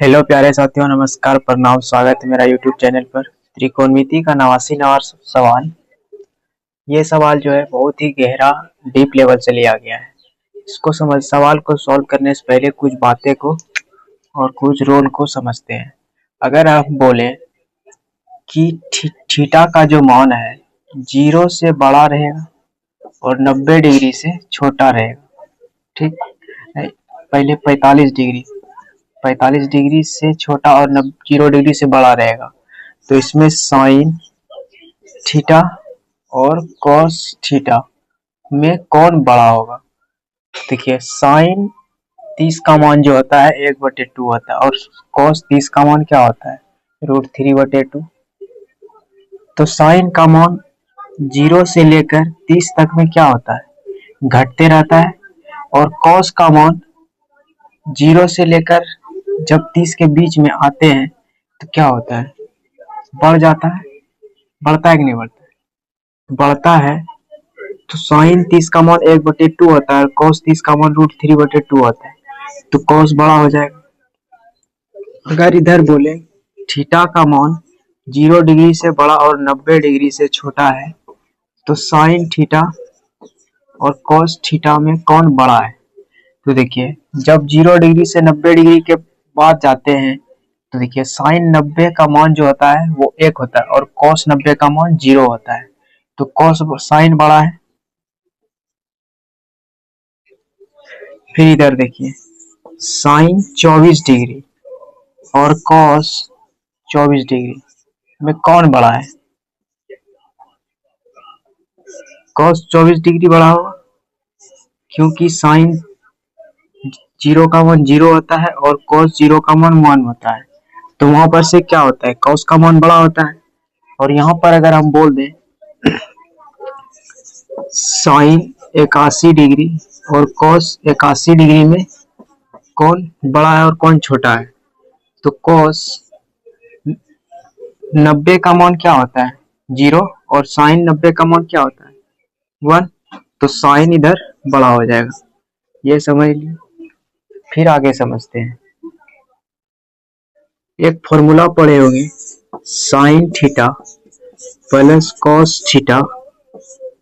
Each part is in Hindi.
हेलो प्यारे साथियों, नमस्कार, प्रणाम, स्वागत है मेरा यूट्यूब चैनल पर। त्रिकोणमिति का 89वां सवाल। ये सवाल जो है बहुत ही गहरा डीप लेवल से लिया गया है। इसको सवाल को सॉल्व करने से पहले कुछ बातें को और कुछ रोल को समझते हैं। अगर आप बोले कि थीटा का जो मान है 0 से बड़ा रहेगा और 90 डिग्री से छोटा रहेगा, ठीक। पहले 45 डिग्री से छोटा और 0 डिग्री से बड़ा रहेगा, तो इसमें साइन थीटा और कॉस थीटा में कौन बड़ा होगा। देखिए, साइन 30 का मान जो होता है 1/2 होता है और कॉस 30 का मान क्या होता है √3/2। तो साइन का मान 0 से लेकर 30 तक में क्या होता है, घटते रहता है। और कॉस का मान 0 से लेकर जब 30 के बीच में आते हैं तो क्या होता है, बढ़ जाता है। बढ़ता है कि नहीं बढ़ता है? बढ़ता है। तो साइन 30 का मान 1/2 होता है और कॉस 30 का मान √3/2 होता है, तो कॉस बड़ा हो जाएगा। अगर इधर बोले थीटा का मान 0 डिग्री से बड़ा और 90 डिग्री से छोटा है, तो साइन थीटा और कॉस थीटा में कौन बड़ा है। तो देखिए, जब 0 डिग्री से 90 डिग्री के बाद जाते हैं तो देखिए साइन 90 का मान जो होता है वो 1 होता है और कॉस 90 का मान 0 होता है, तो कॉस साइन बड़ा है। फिर इधर देखिए, साइन 24 डिग्री और कॉस 24 डिग्री में कौन बड़ा है। कॉस 24 डिग्री बड़ा होगा, क्योंकि साइन 0 का मान 0 होता है और कॉस 0 का मान 1 होता है, तो वहां पर से क्या होता है, कॉस का मान बड़ा होता है। और यहाँ पर अगर हम बोल दें साइन 81 डिग्री और कॉस 81 डिग्री में कौन बड़ा है और कौन छोटा है, तो कॉस 90 का मान क्या होता है 0 और साइन 90 का मान क्या होता है 1, तो साइन इधर बड़ा हो जाएगा। ये समझ लिया। फिर आगे समझते हैं। एक फॉर्मूला पढ़े होंगे, sine theta plus cos theta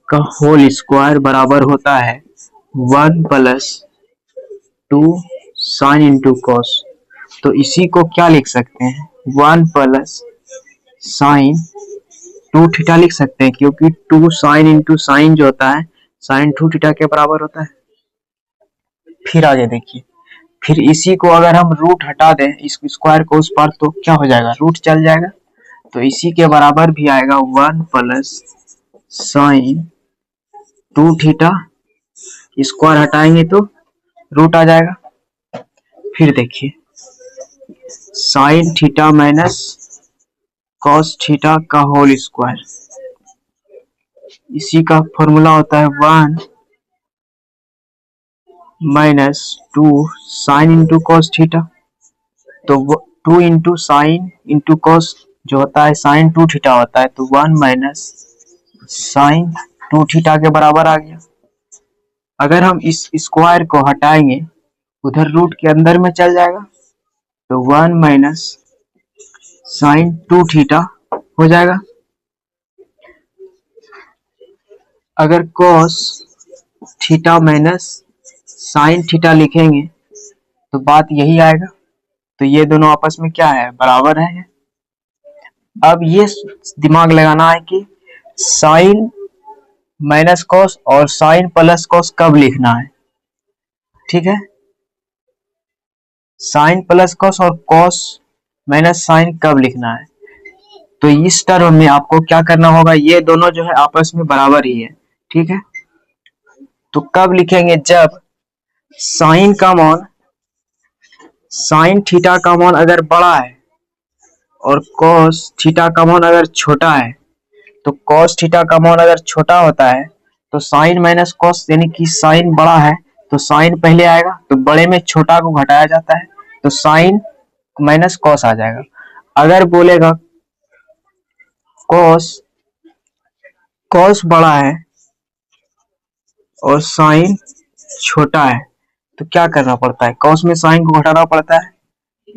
का होल स्क्वायर बराबर होता है 1 + 2 साइन इंटू कॉस। तो इसी को क्या लिख सकते हैं, 1 + साइन 2 थीटा लिख सकते हैं, क्योंकि 2 साइन इंटू साइन जो होता है साइन 2 थीटा के बराबर होता है। फिर आगे देखिए, फिर इसी को अगर हम रूट हटा दें इस स्क्वायर को उस पर, तो क्या हो जाएगा, रूट चल जाएगा। तो इसी के बराबर भी आएगा 1 + साइन 2 थीटा, स्क्वायर हटाएंगे तो रूट आ जाएगा। फिर देखिए, sine theta minus cos theta का होल स्क्वायर, इसी का फॉर्मूला होता है 1 - 2 साइन इंटू कॉस थीटा। तो 2 इंटू साइन इंटू कॉस जो होता है साइन 2 थीटा होता है, तो 1 - साइन 2 थीटा के बराबर आ गया। अगर हम इस स्क्वायर को हटाएंगे उधर रूट के अंदर में चल जाएगा, तो 1 - साइन 2 थीटा हो जाएगा। अगर cos theta minus sine theta लिखेंगे तो बात यही आएगा। तो ये दोनों आपस में क्या है, बराबर है। अब ये दिमाग लगाना है कि साइन माइनस कॉस और साइन प्लस कॉस कब लिखना है, ठीक है। साइन प्लस कॉस और कॉस माइनस साइन कब लिखना है, तो इस टर्म में आपको क्या करना होगा, ये दोनों जो है आपस में बराबर ही है, ठीक है। तो कब लिखेंगे, जब साइन का मान साइन थीटा का मान अगर बड़ा है और कॉस थीटा का मान अगर छोटा है, तो कॉस थीटा का मान अगर छोटा होता है तो साइन माइनस कॉस, यानी कि साइन बड़ा है तो साइन पहले आएगा, तो बड़े में छोटा को घटाया जाता है, तो साइन माइनस कॉस आ जाएगा। अगर बोलेगा कॉस कॉस बड़ा है और साइन छोटा है, तो क्या करना पड़ता है, कॉस में साइन को घटाना पड़ता है,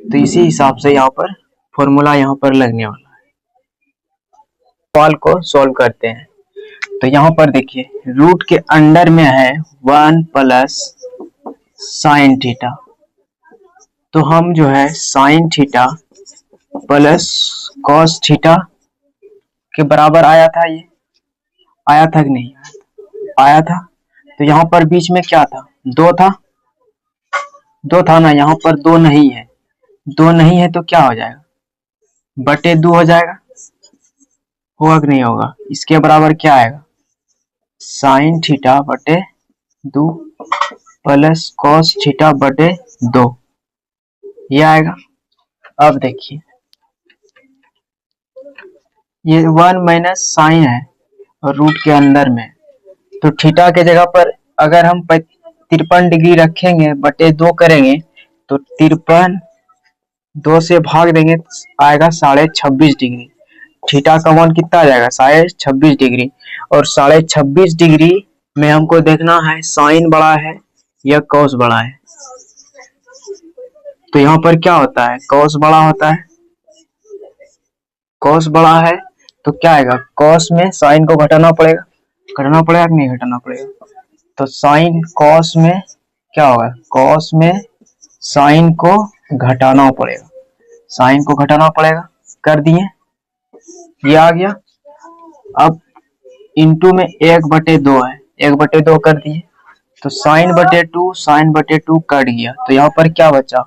तो इसी हिसाब से यहाँ पर फॉर्मूला यहाँ पर लगने वाला है। सवाल को सॉल्व करते हैं। तो यहाँ पर देखिए रूट के अंडर में है 1 प्लस साइन थीटा, तो हम जो है sine theta plus cos theta के बराबर आया था, ये आया था कि नहीं आया था। तो यहाँ पर बीच में क्या था, दो था ना, यहाँ पर दो नहीं है, दो नहीं है तो क्या हो जाएगा, बटे दो हो जाएगा, होगा कि नहीं होगा। इसके बराबर क्या आएगा, साइन थीटा बटे दो प्लस कॉस थीटा बटे दो, ये आएगा। अब देखिए ये 1 माइनस साइन है और रूट के अंदर में, तो थीटा के जगह पर अगर हम 53 डिग्री रखेंगे बटे 2 करेंगे तो 53 2 से भाग देंगे आएगा 26.5 डिग्री। थीटा का मान कितना आ जाएगा, 26.5 डिग्री। और 26.5 डिग्री में हमको देखना है साइन बड़ा है या कॉस बड़ा है। तो यहाँ पर क्या होता है, कॉस बड़ा होता है, कॉस बड़ा है तो क्या आएगा, कॉस में साइन को घटाना पड़ेगा कि नहीं घटाना पड़ेगा। तो साइन कॉस में क्या होगा, कॉस में साइन को घटाना पड़ेगा, साइन को घटाना पड़ेगा, कर दिए, ये आ गया। अब इंटू में 1/2 है, 1/2 कर दिए, तो साइन बटे टू कट गया, तो यहाँ पर क्या बचा,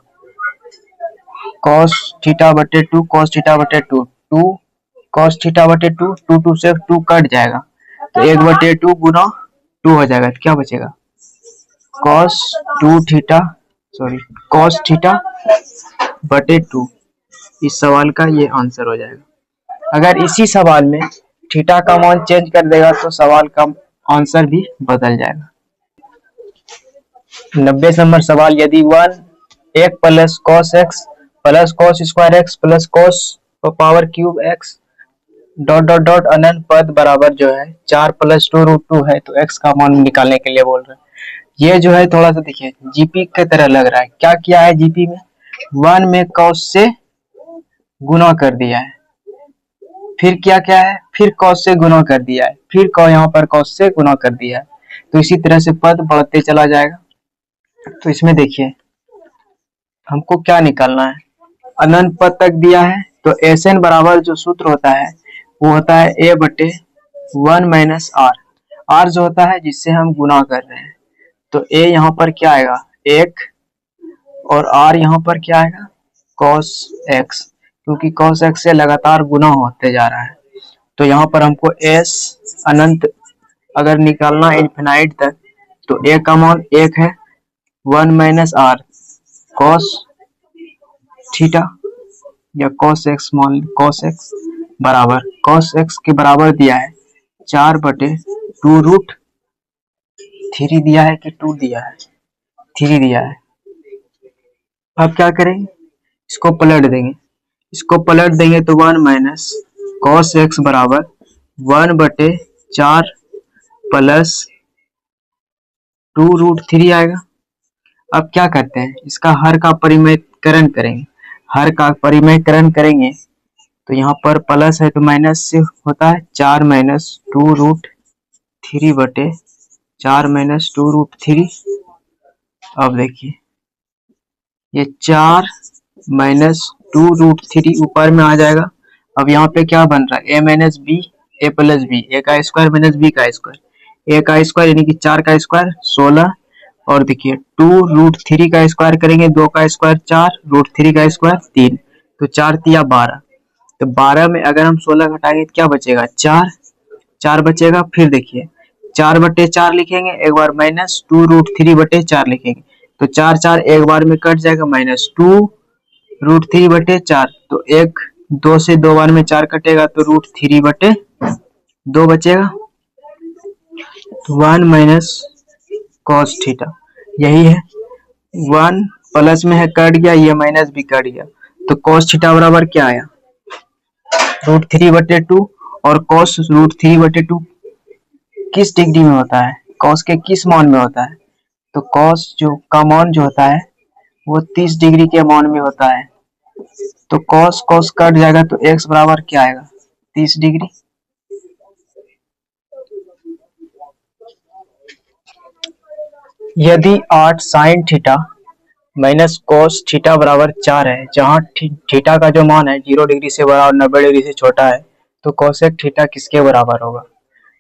cos थीटा बटे 2 cos थीटा बटे 2 2 cos थीटा बटे 2 2 से 2 कट जाएगा, तो 1/2 गुना 2 हो जाएगा, तो क्या बचेगा cos थीटा बटे 2। इस सवाल का ये आंसर हो जाएगा। अगर इसी सवाल में थीटा का मान चेंज कर देगा तो सवाल का आंसर भी बदल जाएगा। 90 नंबर सवाल, यदि 1 plus cos x plus cos square x plus cos power cube x dot dot dot अनंत पद बराबर जो है 4 + 2√2 है, तो एक्स का मान निकालने के लिए बोल रहे हैं। ये जो है थोड़ा सा देखिए जीपी की तरह लग रहा है। क्या किया है जीपी में, 1 में कॉस से गुना कर दिया है, फिर क्या है, फिर कॉस से गुना कर दिया है, फिर यहाँ पर कॉस से गुना कर दिया है, तो इसी तरह से पद बढ़ते चला जाएगा। तो इसमें देखिए हमको क्या निकालना है, अनंत पद तक दिया है, तो एस एन बराबर जो सूत्र होता है वो होता है a/1 - r, r जो होता है जिससे हम गुना कर रहे हैं, तो a यहाँ पर क्या आएगा 1 और r यहाँ पर क्या आएगा cos x, क्योंकि cos x से लगातार गुना होते जा रहा है। तो यहाँ पर हमको s अनंत अगर निकालना इनफिनाइट तक, तो a का मान 1 है, 1 - r cos थीटा या cos x, मान cos x बराबर, cos x के बराबर दिया है 4/2√3 दिया है कि 2 दिया है, 3 दिया है। अब क्या करेंगे, इसको पलट देंगे, तो 1 - cos x बराबर 1/4 प्लस 2√3 आएगा। अब क्या करते हैं, इसका हर का परिमेयकरण करेंगे, तो यहाँ पर प्लस है तो माइनस से होता है 4 - 2√3/4 - 2√3। अब देखिए ये 4 - 2√3 ऊपर में आ जाएगा। अब यहाँ पे क्या बन रहा है, a - b a + b, a का स्क्वायर माइनस b का स्क्वायर, a का स्क्वायर यानी कि 4 का स्क्वायर 16, और देखिए 2√3 का स्क्वायर करेंगे, 2 का स्क्वायर 4, √3 का स्क्वायर 3, तो 4 तिया 12, तो 12 में अगर हम 16 घटाएंगे तो क्या बचेगा 4 बचेगा। फिर देखिए 4/4 लिखेंगे, एक बार माइनस 2√3/4 लिखेंगे, तो 4 एक बार में कट जाएगा, -2√3/4, तो 2 से 2 बार में 4 कटेगा, तो √3/2 बचेगा। 1 - cos थीटा यही है, 1 प्लस में है कट गया, ये माइनस भी कट गया, तो cos थीटा बराबर क्या आया √3/2, और cos √3/2 किस डिग्री में होता है, cos के किस मान में होता है, तो cos जो का मान जो होता है वो 30 डिग्री के मान में होता है। तो कॉस कॉस कट जाएगा तो x बराबर क्या आएगा 30 डिग्री। यदि 8 sine theta minus cos theta बराबर 4 है, जहां थीटा का जो मान है 0 डिग्री से बड़ा और 90 डिग्री से छोटा है, तो कोसेक थीटा किसके बराबर होगा।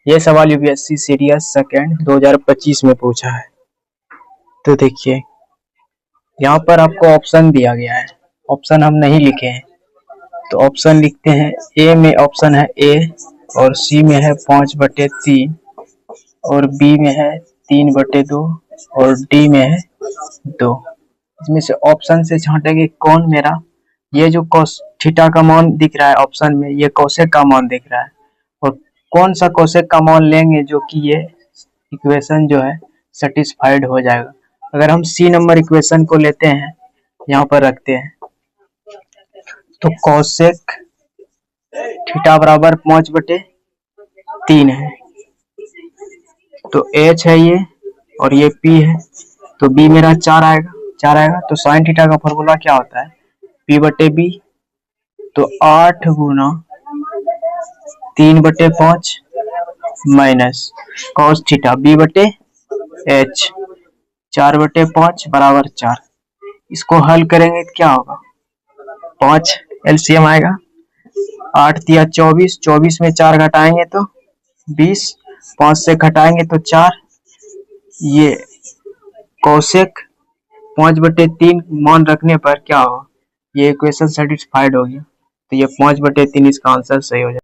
यह सवाल यूपीएससी सीडीएस सेकंड 2025 में पूछा है। तो देखिए यहाँ पर आपको ऑप्शन दिया गया है, ऑप्शन हम नहीं लिखे हैं, तो ऑप्शन लिखते हैं। ए में ऑप्शन है ए, और सी में है 5/3, और बी में है 3/2, और डी में है 2। इसमें से ऑप्शन से छांटेंगे कौन मेरा, ये जो cos थीटा का मान दिख रहा है ऑप्शन में, ये कोसेक का मान दिख रहा है, और कौन सा कोसेक का मान लेंगे जो कि ये इक्वेशन जो है सेटिस्फाइड हो जाएगा। अगर हम सी नंबर इक्वेशन को लेते हैं, यहाँ पर रखते हैं, तो कोसेक थीटा बराबर 5/3 है, तो एच है ये, और ये पी है, तो बी मेरा 4 आएगा। तो साइन थीटा का फॉर्मूला क्या होता है p/b, तो 8 गुना 3/5 माइनस कॉस थीटा b/h 4/5 बराबर 4। इसको हल करेंगे तो क्या होगा, 5 एलसीएम आएगा, 8 तिया 24, 24 में 4 घटाएंगे तो 20, 5 से घटाएंगे तो 4। ये कोसेक 5/3 मान रखने पर क्या होगा, ये इक्वेशन सेटिस्फाइड हो गया, तो ये 5/3 इसका आंसर सही हो जाएगा।